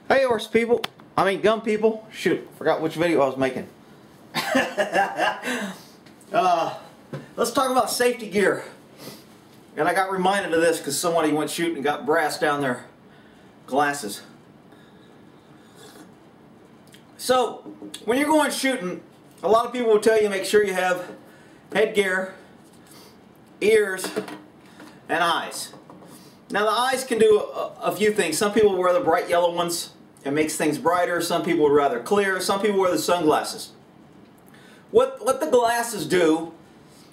Hey horse people, gun people. Shoot, forgot which video I was making. Let's talk about safety gear. And I got reminded of this because somebody went shooting and got brass down their glasses. So, when you're going shooting, a lot of people will tell you make sure you have headgear, ears, and eyes. Now the eyes can do a few things. Some people wear the bright yellow ones. It makes things brighter. Some people would rather clear. Some people wear the sunglasses. What the glasses do,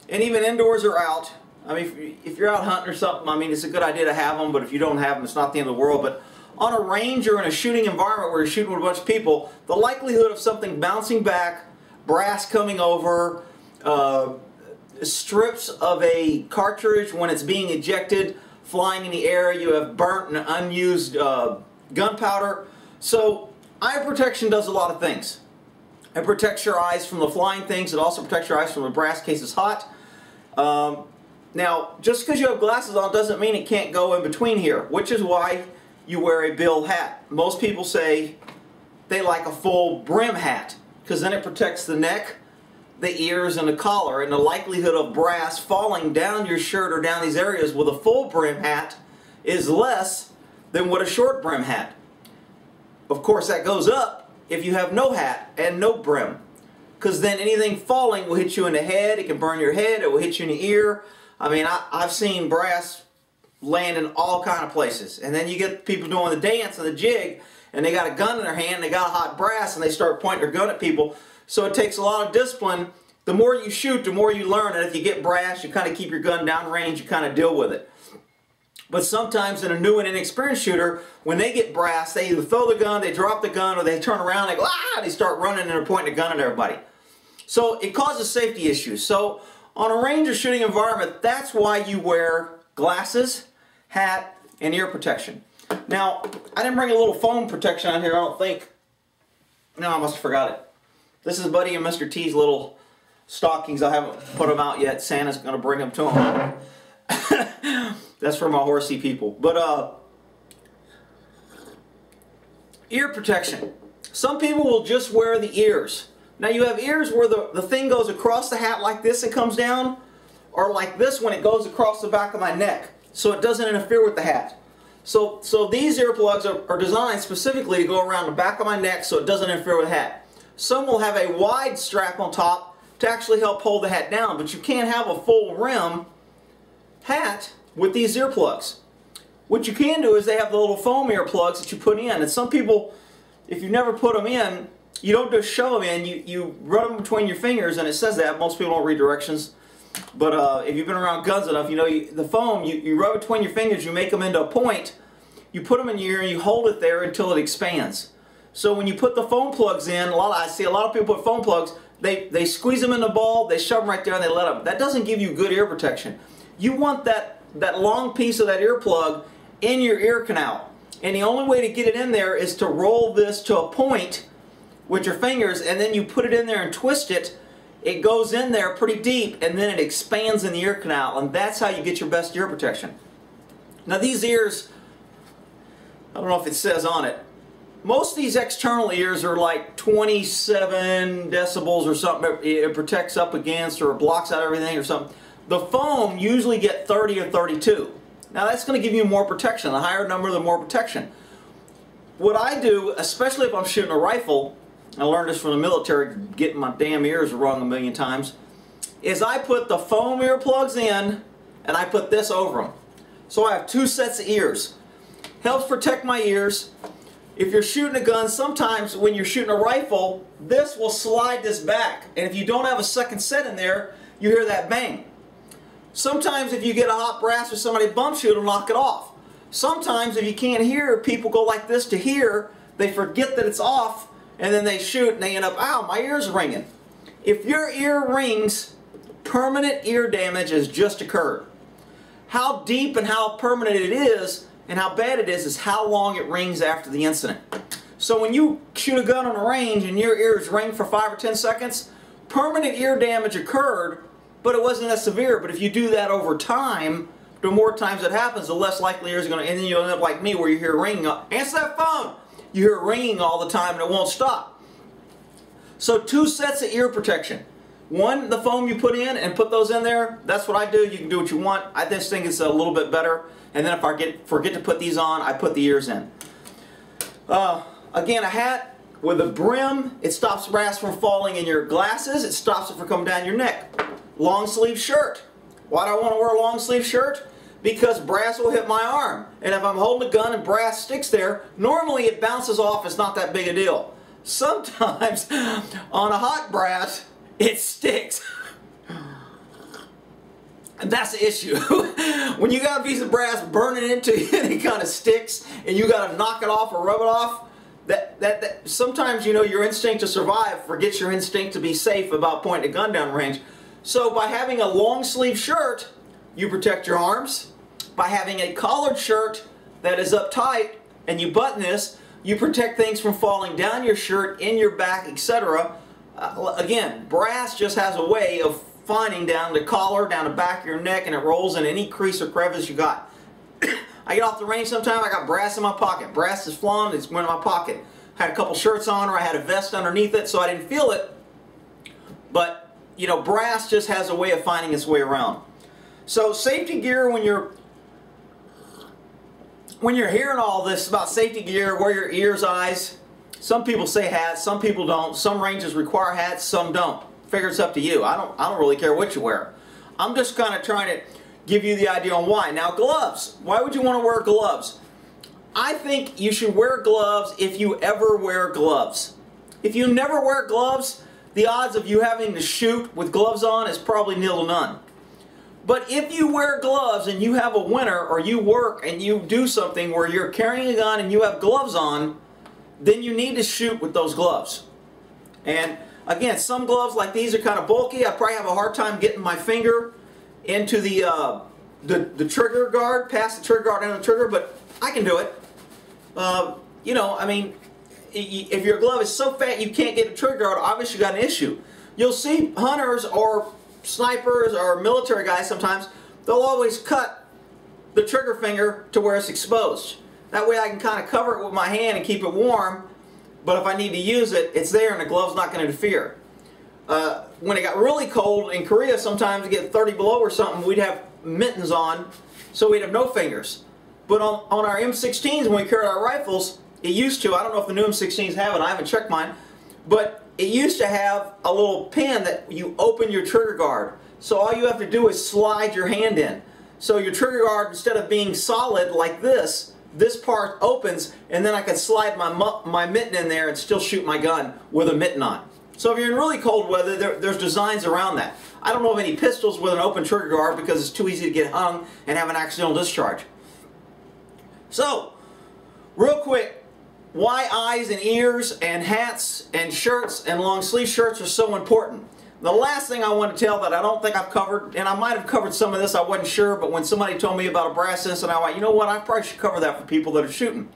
and even indoors or out, if you're out hunting or something, it's a good idea to have them, but if you don't have them, it's not the end of the world. But on a range or in a shooting environment where you're shooting with a bunch of people, the likelihood of something bouncing back, brass coming over, strips of a cartridge when it's being ejected, flying in the air, you have burnt and unused gunpowder. So eye protection does a lot of things. It protects your eyes from the flying things. It also protects your eyes from the brass case it's hot. Now, just because you have glasses on doesn't mean it can't go in between here, which is why you wear a bill hat. Most people say they like a full brim hat because then it protects the neck, the ears, and the collar, and the likelihood of brass falling down your shirt or down these areas with a full brim hat is less than with a short brim hat. Of course, that goes up if you have no hat and no brim, because then anything falling will hit you in the head. It can burn your head. It will hit you in the ear. I've seen brass land in all kind of places, and then you get people doing the dance and the jig, and they got a gun in their hand, they got a hot brass, and they start pointing their gun at people. So it takes a lot of discipline. The more you shoot, the more you learn, and if you get brass, you kind of keep your gun downrange, you kind of deal with it. But sometimes in a new and inexperienced shooter, when they get brass, they either throw the gun, they drop the gun, or they turn around, they go, ah, they start running and they're pointing a gun at everybody. So it causes safety issues. So on a range or shooting environment, that's why you wear glasses, hat, and ear protection. Now, I didn't bring a little foam protection on here, I don't think. No, I must have forgot it. This is Buddy and Mr. T's little stockings. I haven't put them out yet. Santa's going to bring them to him. That's for my horsey people. But ear protection. Some people will just wear the ears. Now you have ears where the thing goes across the hat like this and comes down, or like this when it goes across the back of my neck, so it doesn't interfere with the hat. So these earplugs are designed specifically to go around the back of my neck so it doesn't interfere with the hat. Some will have a wide strap on top to actually help hold the hat down, but you can't have a full rim hat with these earplugs. What you can do is they have the little foam earplugs that you put in, and some people, if you've never put them in, you don't just shove them in, you run them between your fingers, and it says that. Most people don't read directions, but if you've been around guns enough, you know the foam, you rub it between your fingers, you make them into a point, you put them in your ear, and you hold it there until it expands. So when you put the foam plugs in, I see a lot of people put foam plugs, they squeeze them in the ball, they shove them right there, and they let them. That doesn't give you good ear protection. You want that long piece of that earplug in your ear canal. And the only way to get it in there is to roll this to a point with your fingers, and then you put it in there and twist it. It goes in there pretty deep, and then it expands in the ear canal, and that's how you get your best ear protection. Now these ears, I don't know if it says on it, most of these external ears are like 27 decibels or something. It protects up against or blocks out everything or something. The foam usually get 30 or 32. Now that's going to give you more protection. The higher number, the more protection. What I do, especially if I'm shooting a rifle, I learned this from the military, getting my damn ears wrong a million times, is I put the foam earplugs in and I put this over them. So I have two sets of ears. Helps protect my ears. If you're shooting a gun, sometimes when you're shooting a rifle, this will slide this back. And if you don't have a second set in there, you hear that bang. Sometimes if you get a hot brass or somebody bumps you, it'll knock it off. Sometimes if you can't hear, people go like this to hear, they forget that it's off, and then they shoot and they end up, ow, my ear's ringing. If your ear rings, permanent ear damage has just occurred. How deep and how permanent it is and how bad it is how long it rings after the incident. So when you shoot a gun on a range and your ears ring for 5 or 10 seconds, permanent ear damage occurred, but it wasn't that severe. But if you do that over time, the more times it happens, the less likely yours are going to, and then you'll end up like me where you hear ringing up, answer that phone! you hear ringing all the time and it won't stop. So 2 sets of ear protection. One, the foam you put in and put those in there. That's what I do. You can do what you want. I just think it's a little bit better. And then if I forget to put these on, I put the ears in. Again, a hat with a brim, it stops brass from falling in your glasses. It stops it from coming down your neck. Long sleeve shirt. Why do I want to wear a long sleeve shirt? Because brass will hit my arm. And if I'm holding a gun and brass sticks there, normally it bounces off. It's not that big a deal. Sometimes on a hot brass, it sticks. And that's the issue. When you got a piece of brass burning into you and it kind of sticks and you got to knock it off or rub it off, that sometimes, you know, your instinct to survive forgets your instinct to be safe about pointing a gun down range. So by having a long sleeve shirt, you protect your arms. By having a collared shirt that is up tight and you button this, you protect things from falling down your shirt, in your back, etc. Again, brass just has a way of finding down the collar, down the back of your neck, and it rolls in any crease or crevice you got. I get off the range sometime, I got brass in my pocket. Brass is flying, it's went in my pocket. Had a couple shirts on, or I had a vest underneath it, so I didn't feel it. But, you know, brass just has a way of finding its way around. So safety gear, when you're hearing all this about safety gear, wear your ears, eyes. Some people say hats, some people don't. Some ranges require hats, some don't. Figure it's up to you. I don't really care what you wear. I'm just kind of trying to give you the idea on why. Now, gloves. Why would you want to wear gloves? I think you should wear gloves if you ever wear gloves. If you never wear gloves, the odds of you having to shoot with gloves on is probably nil to none. But if you wear gloves and you have a winter, or you work and you do something where you're carrying a gun and you have gloves on, then you need to shoot with those gloves. And again, some gloves like these are kind of bulky. I probably have a hard time getting my finger into the trigger guard, past the trigger guard and the trigger, but I can do it. You know, I mean, if your glove is so fat you can't get a trigger guard, obviously you got an issue. You'll see hunters or snipers or military guys sometimes, they'll always cut the trigger finger to where it's exposed. That way I can kind of cover it with my hand and keep it warm, but if I need to use it, it's there and the glove's not going to interfere. When it got really cold in Korea, sometimes it get 30 below or something, we'd have mittens on, so we'd have no fingers. But on our M16s, when we carried our rifles, it used to, I don't know if the new M16s have it, I haven't checked mine, but it used to have a little pin that you open your trigger guard. So all you have to do is slide your hand in. So your trigger guard, instead of being solid like this part opens, and then I can slide my mitten in there and still shoot my gun with a mitten on. So if you're in really cold weather, there's designs around that. I don't know of any pistols with an open trigger guard because it's too easy to get hung and have an accidental discharge. So, real quick, why eyes and ears and hats and shirts and long sleeve shirts are so important. The last thing I want to tell that I don't think I've covered, and I might have covered some of this, I wasn't sure, but when somebody told me about a brass incident, I went, you know what, I probably should cover that for people that are shooting.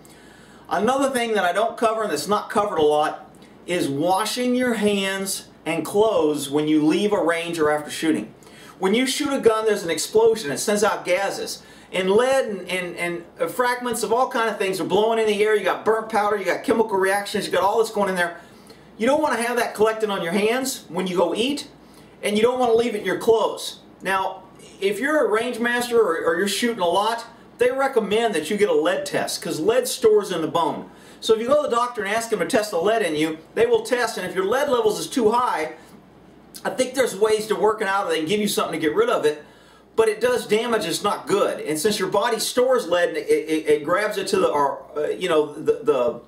Another thing that I don't cover and that's not covered a lot is washing your hands and clothes when you leave a range or after shooting. When you shoot a gun, there's an explosion. It sends out gases. And lead and fragments of all kinds of things are blowing in the air. You got burnt powder, you got chemical reactions, you got all this going in there. You don't want to have that collected on your hands when you go eat, and you don't want to leave it in your clothes. Now, if you're a range master or you're shooting a lot, they recommend that you get a lead test because lead stores in the bone. So if you go to the doctor and ask them to test the lead in you, they will test, and if your lead levels is too high, I think there's ways to work it out, or they can give you something to get rid of it. But it does damage, it's not good. And since your body stores lead, it grabs it to the, you know, the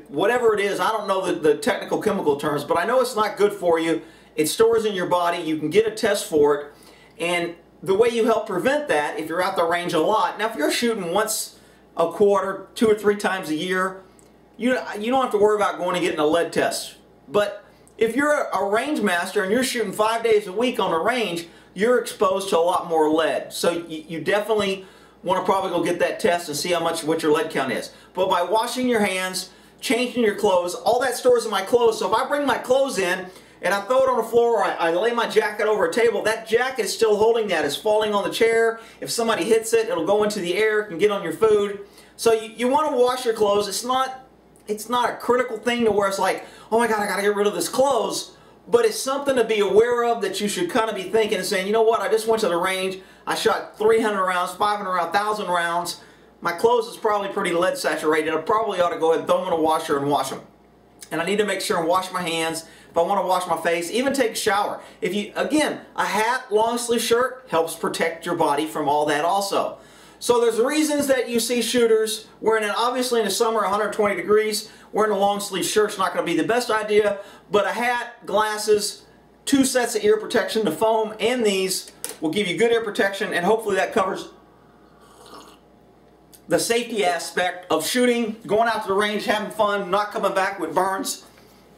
whatever it is, I don't know the technical chemical terms, but I know it's not good for you. It stores in your body, you can get a test for it, and the way you help prevent that, if you're out the range a lot, now if you're shooting once a quarter, 2 or 3 times a year, you don't have to worry about going and getting a lead test. But if you're a range master and you're shooting 5 days a week on a range, you're exposed to a lot more lead. So you definitely want to probably go get that test and see what your lead count is. But by washing your hands, changing your clothes, all that stores in my clothes. So if I bring my clothes in and I throw it on the floor, or I lay my jacket over a table, that jacket is still holding that. It's falling on the chair. If somebody hits it, it'll go into the air, it can get on your food. So you want to wash your clothes. It's not it's not a critical thing to where it's like, oh my God, I got to get rid of this clothes. But it's something to be aware of that you should kind of be thinking and saying, you know what, I just went to the range, I shot 300 rounds, 500 rounds, 1,000 rounds. My clothes is probably pretty lead saturated. I probably ought to go ahead and throw them in a washer and wash them. And I need to make sure and wash my hands. If I want to wash my face, even take a shower. If you, again, a hat, long sleeve shirt helps protect your body from all that also. So there's reasons that you see shooters wearing it. Obviously in the summer, 120 degrees, wearing a long sleeve shirt's not going to be the best idea. But a hat, glasses, 2 sets of ear protection, the foam and these will give you good ear protection, and hopefully that covers the safety aspect of shooting, going out to the range, having fun, not coming back with burns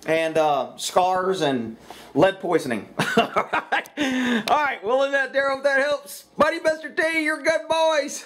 and scars and lead poisoning. Alright, we'll leave that there. Hope that helps. Buddy Mr. T, you're good boys.